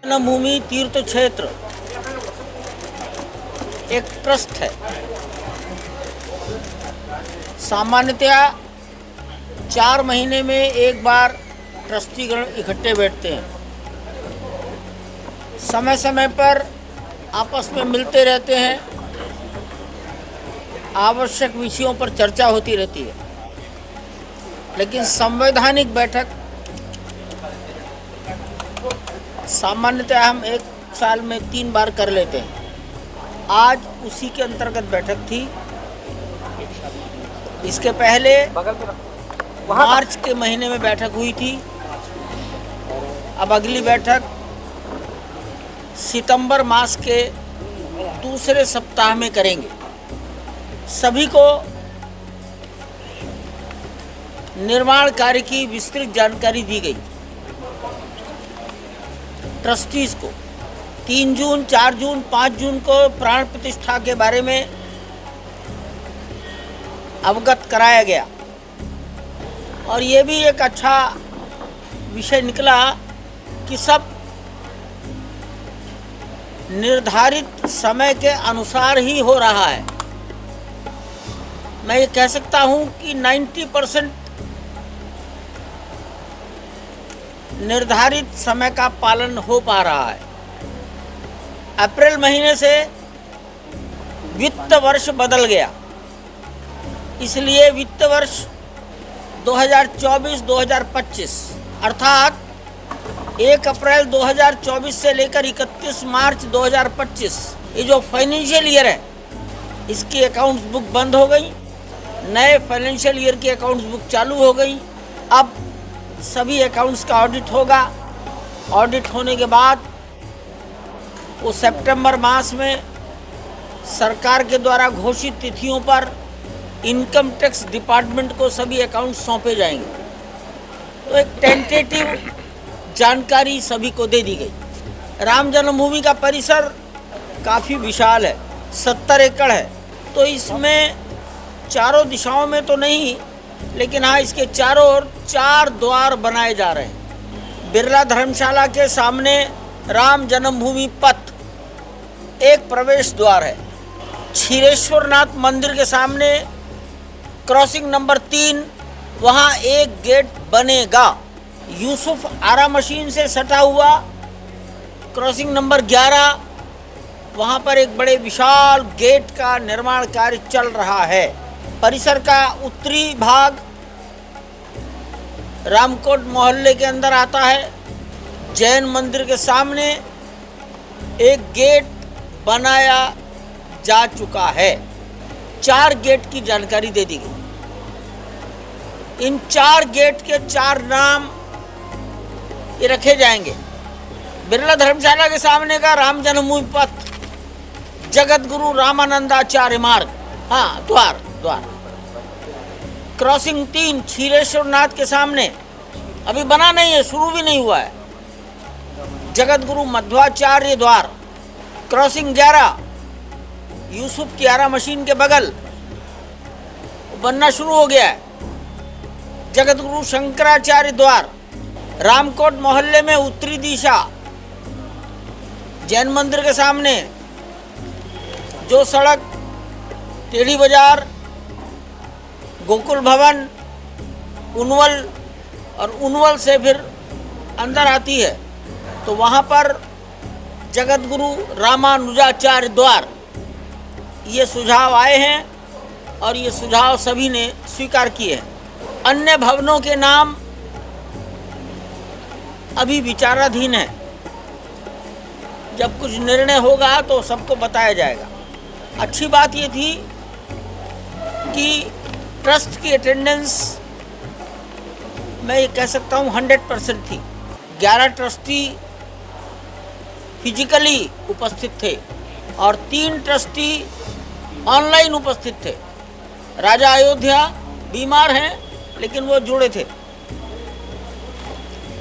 जन्मभूमि तीर्थ क्षेत्र एक ट्रस्ट है। सामान्यतया 4 महीने में एक बार ट्रस्टीगण इकट्ठे बैठते हैं। समय समय पर आपस में मिलते रहते हैं, आवश्यक विषयों पर चर्चा होती रहती है। लेकिन संवैधानिक बैठक सामान्यतः हम एक साल में 3 बार कर लेते हैं। आज उसी के अंतर्गत बैठक थी। इसके पहले मार्च के महीने में बैठक हुई थी। अब अगली बैठक सितंबर मास के दूसरे सप्ताह में करेंगे। सभी को निर्माण कार्य की विस्तृत जानकारी दी गई। ट्रस्टीज को 3 जून, 4 जून, 5 जून को प्राण प्रतिष्ठा के बारे में अवगत कराया गया और ये भी एक अच्छा विषय निकला कि सब निर्धारित समय के अनुसार ही हो रहा है। मैं ये कह सकता हूँ कि 90% निर्धारित समय का पालन हो पा रहा है। अप्रैल महीने से वित्त वर्ष बदल गया, इसलिए वित्त वर्ष 2024-2025 अर्थात 1 अप्रैल 2024 से लेकर 31 मार्च 2025 ये जो फाइनेंशियल ईयर है, इसकी अकाउंट्स बुक बंद हो गई। नए फाइनेंशियल ईयर की अकाउंट्स बुक चालू हो गई। अब सभी अकाउंट्स का ऑडिट होगा। ऑडिट होने के बाद वो सितंबर मास में सरकार के द्वारा घोषित तिथियों पर इनकम टैक्स डिपार्टमेंट को सभी अकाउंट सौंपे जाएंगे। तो एक टेंटेटिव जानकारी सभी को दे दी गई। राम जन्मभूमि का परिसर काफ़ी विशाल है, 70 एकड़ है। तो इसमें चारों दिशाओं में तो नहीं, लेकिन हाँ, इसके चारों ओर 4 द्वार बनाए जा रहे हैं। बिरला धर्मशाला के सामने राम जन्मभूमि पथ एक प्रवेश द्वार है। क्षीरेश्वरनाथ मंदिर के सामने क्रॉसिंग नंबर 3 वहाँ एक गेट बनेगा। यूसुफ आरा मशीन से सटा हुआ क्रॉसिंग नंबर 11 वहाँ पर एक बड़े विशाल गेट का निर्माण कार्य चल रहा है। परिसर का उत्तरी भाग रामकोट मोहल्ले के अंदर आता है। जैन मंदिर के सामने एक गेट बनाया जा चुका है। 4 गेट की जानकारी दे दी गई। इन 4 गेट के 4 नाम ये रखे जाएंगे। बिरला धर्मशाला के सामने का राम जन्मभूमि पथ, जगत गुरु रामानंदाचार्य मार्ग, हाँ द्वार। क्रॉसिंग 3 क्षीरेश्वरनाथ के सामने अभी बना नहीं है, शुरू भी नहीं हुआ है, जगत गुरु मध्वाचार्य द्वार। क्रॉसिंग 11 यूसुफ की आरा मशीन के बगल बनना शुरू हो गया है, जगत गुरु शंकराचार्य द्वार। रामकोट मोहल्ले में उत्तरी दिशा जैन मंदिर के सामने जो सड़क टेढ़ी बाजार, गोकुल भवन, उनवल और उनवल से फिर अंदर आती है, तो वहाँ पर जगत गुरु रामानुजाचार्य द्वार। ये सुझाव आए हैं और ये सुझाव सभी ने स्वीकार किए हैं। अन्य भवनों के नाम अभी विचाराधीन है। जब कुछ निर्णय होगा तो सबको बताया जाएगा। अच्छी बात ये थी कि ट्रस्ट की अटेंडेंस मैं ये कह सकता हूँ 100% थी। 11 ट्रस्टी फिजिकली उपस्थित थे और 3 ट्रस्टी ऑनलाइन उपस्थित थे। राजा अयोध्या बीमार हैं लेकिन वो जुड़े थे।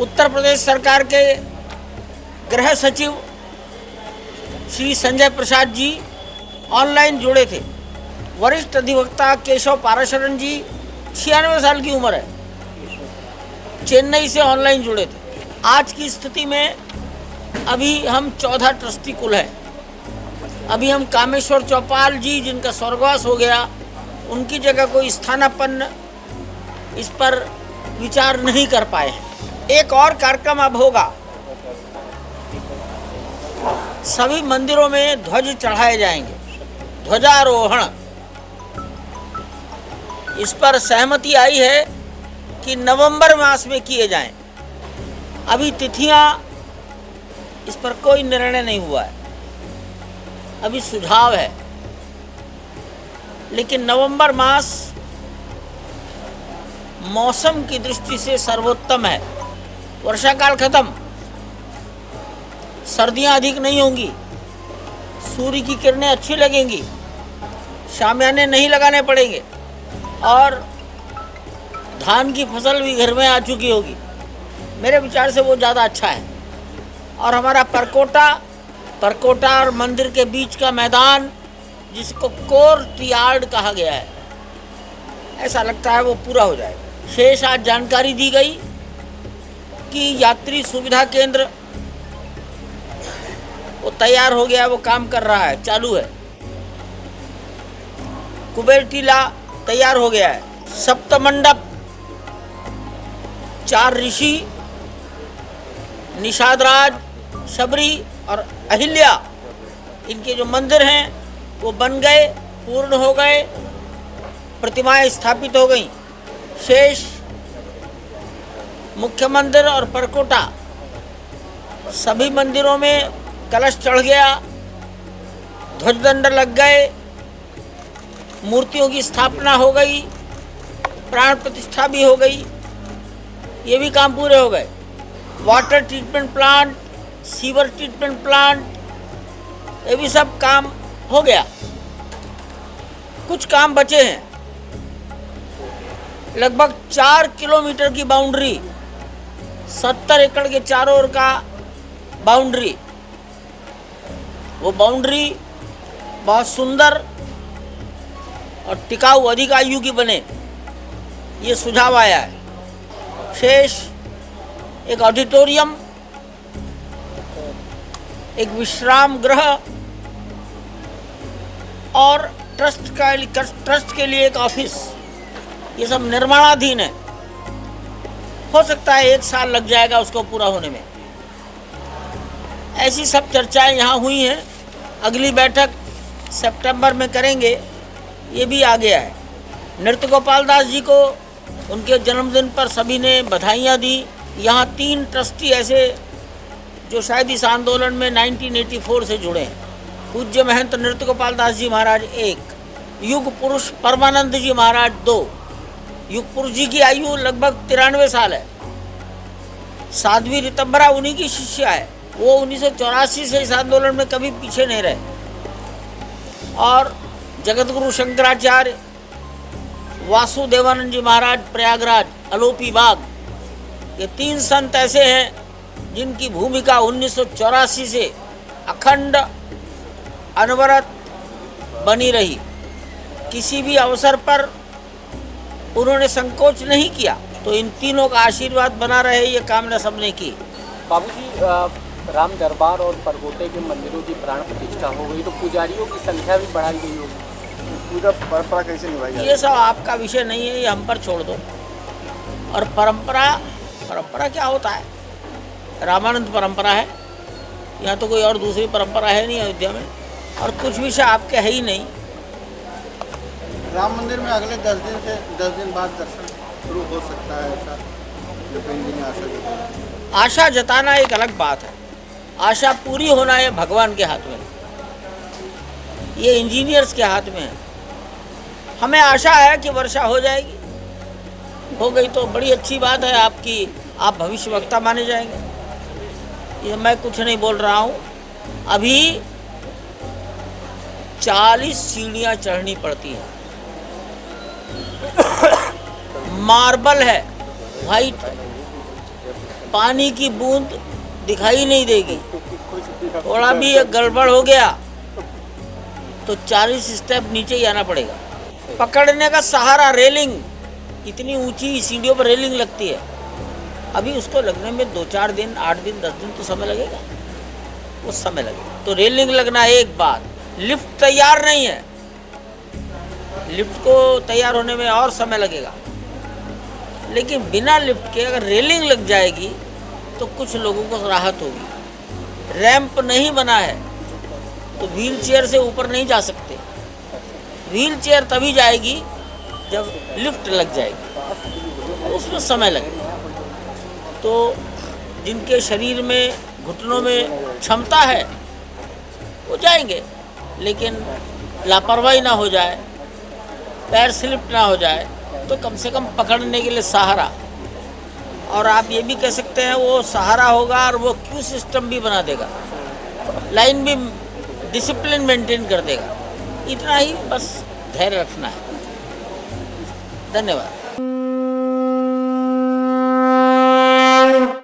उत्तर प्रदेश सरकार के गृह सचिव श्री संजय प्रसाद जी ऑनलाइन जुड़े थे। वरिष्ठ अधिवक्ता केशव पाराशरन जी 96 साल की उम्र है, चेन्नई से ऑनलाइन जुड़े थे। आज की स्थिति में अभी हम 14 ट्रस्टी कुल हैं। अभी हम कामेश्वर चौपाल जी, जिनका स्वर्गवास हो गया, उनकी जगह कोई स्थानापन्न इस पर विचार नहीं कर पाए हैं। एक और कार्यक्रम अब होगा, सभी मंदिरों में ध्वज चढ़ाए जाएंगे, ध्वजारोहण। इस पर सहमति आई है कि नवंबर मास में किए जाएं। अभी तिथियां, इस पर कोई निर्णय नहीं हुआ है, अभी सुझाव है, लेकिन नवंबर मास मौसम की दृष्टि से सर्वोत्तम है। वर्षा काल खत्म, सर्दियां अधिक नहीं होंगी, सूर्य की किरणें अच्छी लगेंगी, शामियाने नहीं लगाने पड़ेंगे और धान की फसल भी घर में आ चुकी होगी। मेरे विचार से वो ज़्यादा अच्छा है। और हमारा परकोटा और मंदिर के बीच का मैदान, जिसको कोर्ट यार्ड कहा गया है, ऐसा लगता है वो पूरा हो जाएगा। शेष आज जानकारी दी गई कि यात्री सुविधा केंद्र वो तैयार हो गया है, वो काम कर रहा है, चालू है। कुबेर टीला तैयार हो गया है। सप्तमंडप, 4 ऋषि, निषादराज, शबरी और अहिल्या, इनके जो मंदिर हैं वो बन गए, पूर्ण हो गए, प्रतिमाएं स्थापित हो गई। शेष मुख्य मंदिर और परकोटा, सभी मंदिरों में कलश चढ़ गया, ध्वजदंड लग गए, मूर्तियों की स्थापना हो गई, प्राण प्रतिष्ठा भी हो गई, ये भी काम पूरे हो गए। Water treatment plant, sewer treatment plant, ये भी सब काम हो गया। कुछ काम बचे हैं, लगभग 4 किलोमीटर की बाउंड्री, 70 एकड़ के चारों ओर का बाउंड्री, वो बाउंड्री बहुत सुंदर और टिकाऊ, अधिक आयु की बने, ये सुझाव आया है। शेष एक ऑडिटोरियम, एक विश्राम गृह और ट्रस्ट के लिए एक ऑफिस, ये सब निर्माणाधीन है। हो सकता है 1 साल लग जाएगा उसको पूरा होने में। ऐसी सब चर्चाएं यहाँ हुई हैं। अगली बैठक सितंबर में करेंगे, ये भी आ गया है। नृत्य गोपाल दास जी को उनके जन्मदिन पर सभी ने बधाइयाँ दी। यहाँ 3 ट्रस्टी ऐसे जो शायद इस आंदोलन में 1984 से जुड़े हैं। पूज्य महंत नृत्य गोपाल दास जी महाराज 1, युग पुरुष परमानंद जी महाराज 2। युग पुरुष जी की आयु लगभग 93 साल है। साध्वी रितंबरा उन्हीं की शिष्या है, वो 1984 से इस आंदोलन में कभी पीछे नहीं रहे। और जगतगुरु शंकराचार्य, वासुदेवानंद जी महाराज प्रयागराज, अलोपी बाग, ये 3 संत ऐसे हैं जिनकी भूमिका 1984 से अखंड अनवरत बनी रही। किसी भी अवसर पर उन्होंने संकोच नहीं किया। तो इन तीनों का आशीर्वाद बना रहे, ये कामना सबने की। बाबूजी, राम दरबार और परकोटे के मंदिरों की प्राण प्रतिष्ठा हो गई तो पुजारियों की संख्या भी बढ़ाई गई होगी, पूजा परंपरा कैसे निभाई जाएगी? ये सब आपका विषय नहीं है, ये हम पर छोड़ दो। और परंपरा क्या होता है? रामानंद परंपरा है, यहाँ तो कोई और दूसरी परंपरा है नहीं अयोध्या में, और कुछ विषय आपके है ही नहीं। राम मंदिर में अगले 10 दिन बाद दर्शन शुरू हो सकता है, ऐसा जो कहीं नहीं आ सकता। आशा जताना एक अलग बात है, आशा पूरी होना ये भगवान के हाथ में, ये इंजीनियर्स के हाथ में है। हमें आशा है कि वर्षा हो जाएगी, हो गई तो बड़ी अच्छी बात है आपकी, आप भविष्यवक्ता माने जाएंगे। ये मैं कुछ नहीं बोल रहा हूँ। अभी 40 सीढ़ियाँ चढ़नी पड़ती हैं। मार्बल है, वाइट है, पानी की बूंद दिखाई नहीं देगी। थोड़ा भी गड़बड़ हो गया तो 40 स्टेप नीचे ही आना पड़ेगा। पकड़ने का सहारा रेलिंग, इतनी ऊंची सीढ़ियों पर रेलिंग लगती है, अभी उसको लगने में 2-4 दिन, 8 दिन, 10 दिन तो समय लगेगा। वो समय लगेगा। तो रेलिंग लगना एक बात, लिफ्ट तैयार नहीं है, लिफ्ट को तैयार होने में और समय लगेगा, लेकिन बिना लिफ्ट के अगर रेलिंग लग जाएगी तो कुछ लोगों को राहत होगी। रैंप नहीं बना है तो व्हील चेयर से ऊपर नहीं जा सकते, व्हील चेयर तभी जाएगी जब लिफ्ट लग जाएगी, तो उसमें समय लगेगा। तो जिनके शरीर में घुटनों में क्षमता है वो जाएंगे, लेकिन लापरवाही ना हो जाए, पैर स्लिप ना हो जाए, तो कम से कम पकड़ने के लिए सहारा। और आप ये भी कह सकते हैं वो सहारा होगा और वो क्यू सिस्टम भी बना देगा, लाइन भी डिसिप्लिन मेंटेन कर देगा। इतना ही बस धैर्य रखना है। धन्यवाद।